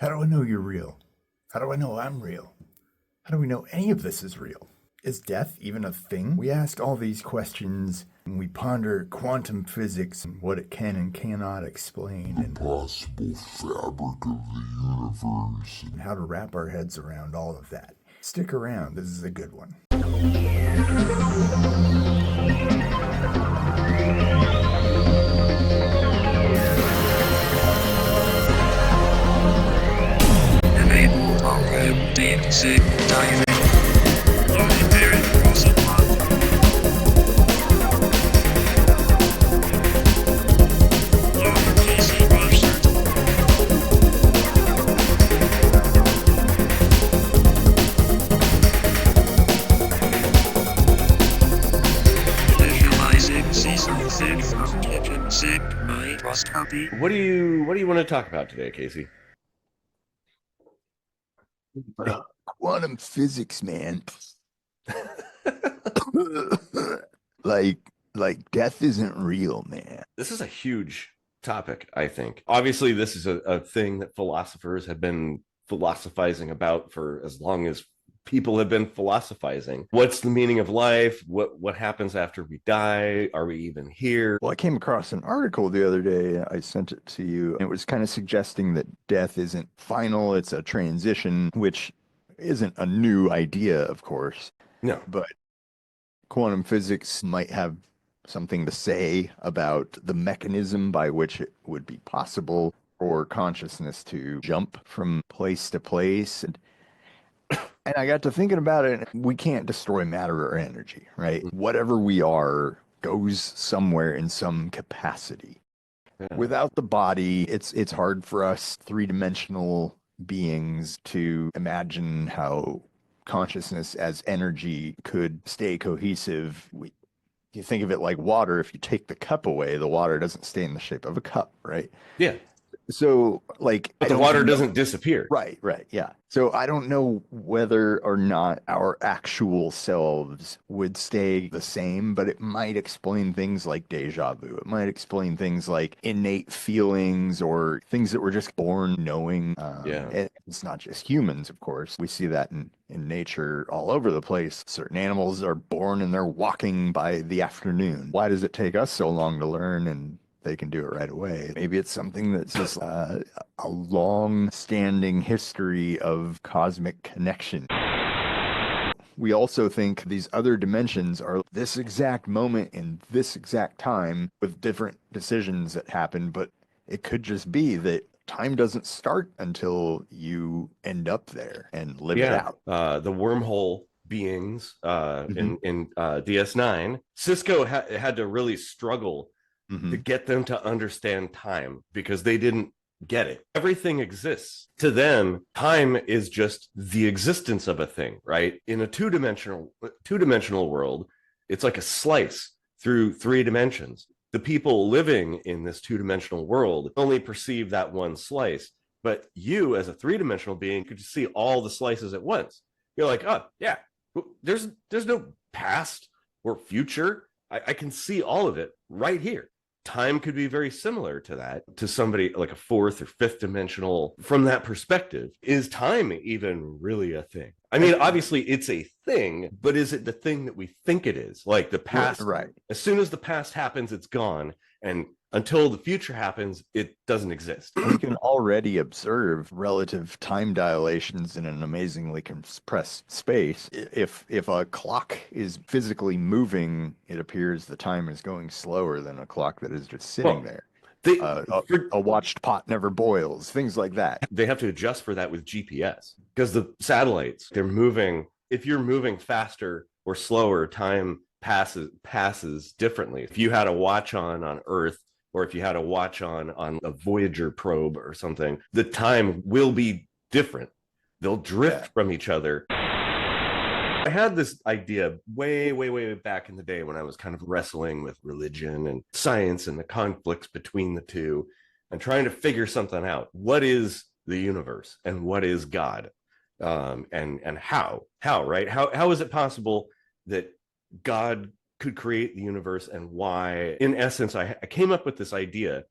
How do I know you're real? How do I know I'm real? How do we know any of this is real? Is death even a thing? We ask all these questions and we ponder quantum physics and what it can and cannot explain and Possible fabric of the universe. how to wrap our heads around all of that. Stick around, this is a good one. Enable program deep sea diving. Loading period cross upon. Lower PC roster. Visualizing season 6 of Kitchen Sick Microscopy. What do you want to talk about today, Casey? Quantum physics, man. like death isn't real, man. This is a huge topic, I think. Obviously, this is a thing that philosophers have been philosophizing about for as long as people have been philosophizing. What's the meaning of life? What happens after we die? Are we even here? Well, I came across an article the other day. I sent it to you. It was kind of suggesting that death isn't final, it's a transition, which isn't a new idea, of course. No. But quantum physics might have something to say about the mechanism by which it would be possible for consciousness to jump from place to place. And I got to thinking about it. We can't destroy matter or energy, right? Whatever we are goes somewhere in some capacity. Yeah. Without the body, it's hard for us three-dimensional beings to imagine how consciousness as energy could stay cohesive. You think of it like water. If you take the cup away, the water doesn't stay in the shape of a cup, right? Yeah. So, like, But the water doesn't disappear. Right, yeah. So I don't know whether or not our actual selves would stay the same, but it might explain things like deja vu. It might explain things like innate feelings or things that we're just born knowing. Yeah. It's not just humans, of course. We see that in nature all over the place. Certain animals are born and they're walking by the afternoon. Why does it take us so long to learn and they can do it right away? Maybe it's something that's just a long-standing history of cosmic connection. We also think these other dimensions are this exact moment in this exact time with different decisions that happen, but it could just be that time doesn't start until you end up there and live it out. The wormhole beings in DS9, Cisco had to really struggle to get them to understand time because they didn't get it. Everything exists. To them, time is just the existence of a thing, right? In a two-dimensional world, it's like a slice through 3 dimensions. The people living in this two-dimensional world only perceive that one slice, but you as a 3-dimensional being could just see all the slices at once. You're like, oh yeah, there's no past or future. I can see all of it right here. Time could be very similar to that, to somebody like a 4th or 5th dimensional. From that perspective, is time even really a thing? I mean, obviously it's a thing, but is it the thing that we think it is? Like the past, right? As soon as the past happens, it's gone. And until the future happens, it doesn't exist. We can already observe relative time dilations in an amazingly compressed space. If a clock is physically moving, it appears the time is going slower than a clock that is just sitting there. A watched pot never boils, things like that. They have to adjust for that with GPS because the satellites, they're moving. If you're moving faster or slower, time passes differently. If you had a watch on Earth, or if you had a watch on a Voyager probe or something, the time will be different. They'll drift from each other. I had this idea way back in the day when I was kind of wrestling with religion and science and the conflicts between the two and trying to figure something out. What is the universe and what is God? And how, right? How is it possible that God could create the universe, and why? In essence, I came up with this idea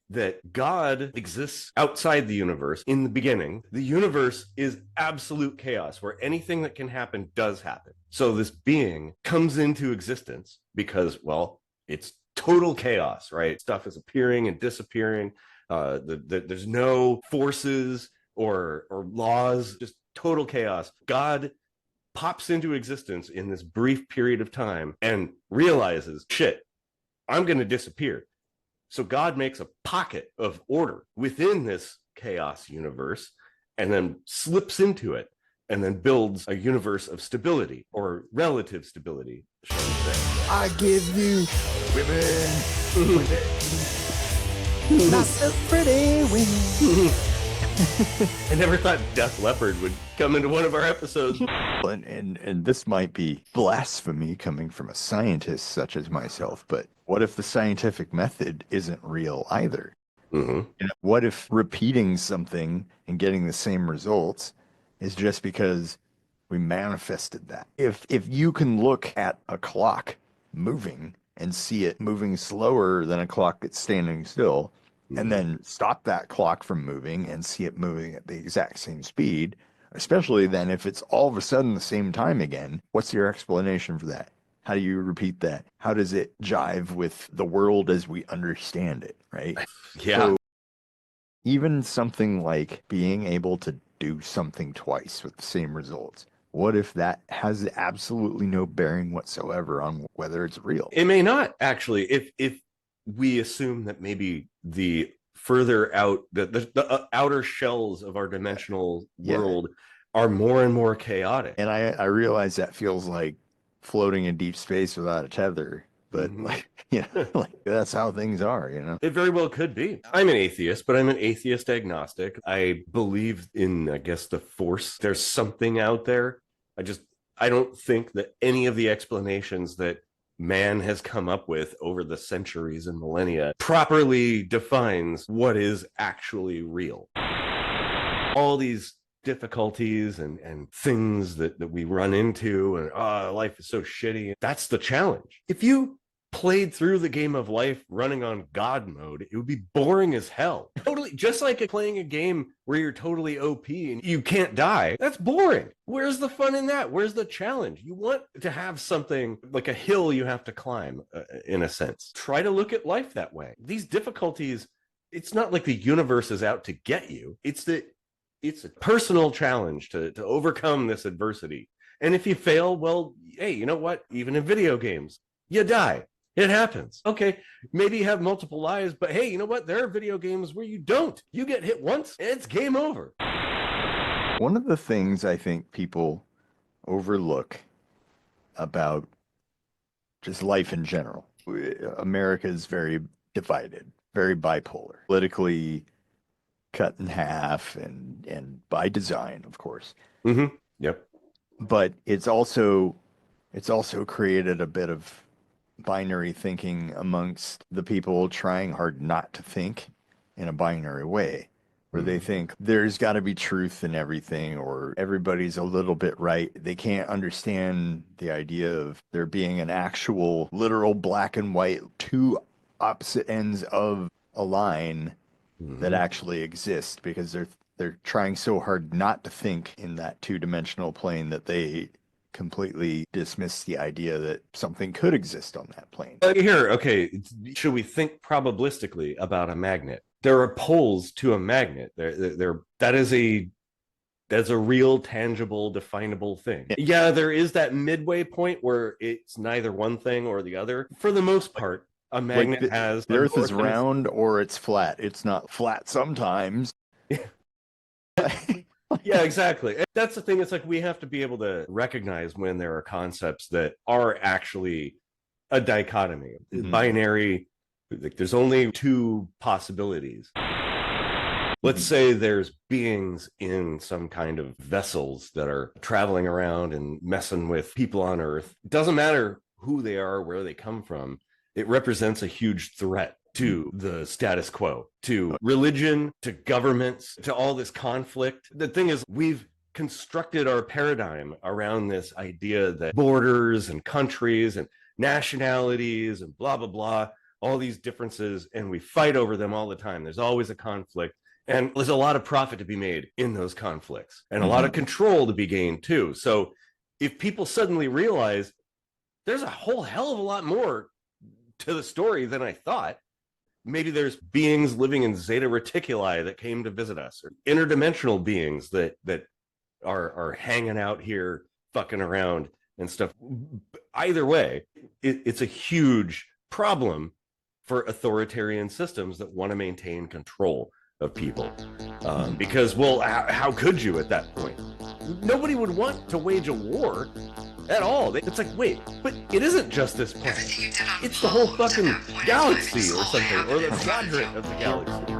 that God exists outside the universe in the beginning. The universe is absolute chaos where anything that can happen does happen. So this being comes into existence because, well, it's total chaos, right? Stuff is appearing and disappearing. There's no forces or laws, just total chaos. God pops into existence in this brief period of time and realizes, shit, I'm going to disappear. So God makes a pocket of order within this chaos universe and then slips into it and then builds a universe of stability or relative stability, shall we say. I give you women. Not so pretty women. I never thought Def Leppard would come into one of our episodes. And this might be blasphemy coming from a scientist such as myself, but what if the scientific method isn't real either? Mm-hmm. And what if repeating something and getting the same results is just because we manifested that? If you can look at a clock moving and see it moving slower than a clock that's standing still, and then stop that clock from moving and see it moving at the exact same speed, especially then if it's all of a sudden the same time again, what's your explanation for that? How do you repeat that? How does it jive with the world as we understand it, right? Yeah. So even something like being able to do something twice with the same results, what if that has absolutely no bearing whatsoever on whether it's real? It may not, actually. If we assume that maybe the further out, the outer shells of our dimensional world are more and more chaotic. And I realize that feels like floating in deep space without a tether, but like, like that's how things are, It very well could be. I'm an atheist, but I'm an atheist agnostic. I believe in, I guess, the force. There's something out there. I don't think that any of the explanations that man has come up with over the centuries and millennia properly defines what is actually real. All these difficulties and things that we run into, and life is so shitty. That's the challenge. If you played through the game of life running on God mode, it would be boring as hell. Totally, just like playing a game where you're totally OP and you can't die. That's boring. Where's the fun in that? Where's the challenge? You want to have something like a hill you have to climb, in a sense. Try to look at life that way. These difficulties, it's not like the universe is out to get you. It's a personal challenge to overcome this adversity. And if you fail, well, hey, you know what? Even in video games, you die. It happens. Okay, maybe you have multiple lives, but hey, you know what? There are video games where you don't. You get hit once, it's game over. One of the things I think people overlook about just life in general, America is very divided, very bipolar, politically cut in half, and by design, of course. Mm-hmm. Yep. But it's also created a bit of binary thinking amongst the people trying hard not to think in a binary way, where they think there's got to be truth in everything, or everybody's a little bit right. They can't understand the idea of there being an actual literal black and white, two opposite ends of a line that actually exist, because they're trying so hard not to think in that two-dimensional plane that they completely dismiss the idea that something could exist on that plane. Here, okay, should we think probabilistically about a magnet? There are poles to a magnet. That's a real, tangible, definable thing. Yeah, there is that midway point where it's neither one thing or the other. For the most part, a magnet has... The Earth is round or it's flat. It's not flat sometimes. Yeah, exactly. That's the thing. It's like we have to be able to recognize when there are concepts that are actually a dichotomy, binary. Like there's only two possibilities. Let's say there's beings in some kind of vessels that are traveling around and messing with people on Earth. It doesn't matter who they are, where they come from. It represents a huge threat to the status quo, to religion, to governments, to all this conflict. The thing is, we've constructed our paradigm around this idea that borders and countries and nationalities and blah, blah, blah all these differences and we fight over them all the time. There's always a conflict. And there's a lot of profit to be made in those conflicts and a lot of control to be gained too. So if people suddenly realize there's a whole hell of a lot more to the story than I thought, maybe there's beings living in Zeta Reticuli that came to visit us, or interdimensional beings that are hanging out here, fucking around and stuff. Either way, it's a huge problem for authoritarian systems that want to maintain control of people. Because, well, how could you at that point? Nobody would want to wage a war at all. It's like, wait, but it isn't just this planet. It's the whole fucking galaxy or something, or the quadrant of the galaxy.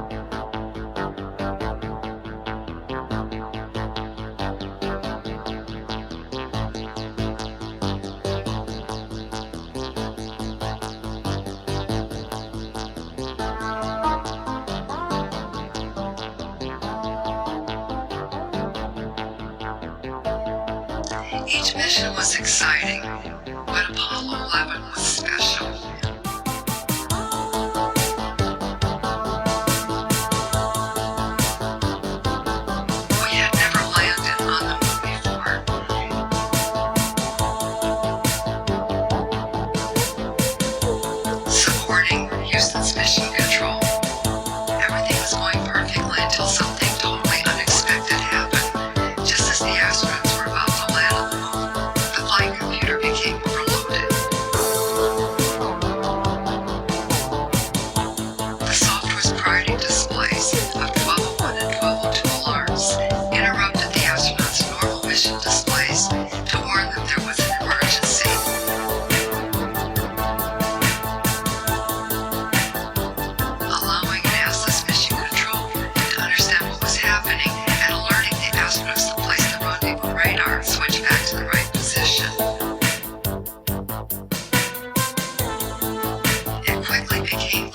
Each mission was exciting, but Apollo 11 was special. We had never landed on the moon before. Supporting Houston's mission control. Everything was going perfectly until something totally unexpected happened. Just as the astronauts were about to land on the moon, the flight computer became overloaded. The software's priority displays of 1201 and 1202 alarms interrupted the astronauts' normal mission displays to warn them there was an emergency. Allowing NASA's mission control to understand what was happening and alerting the astronauts to place the rendezvous radar switch back to the right position. It quickly became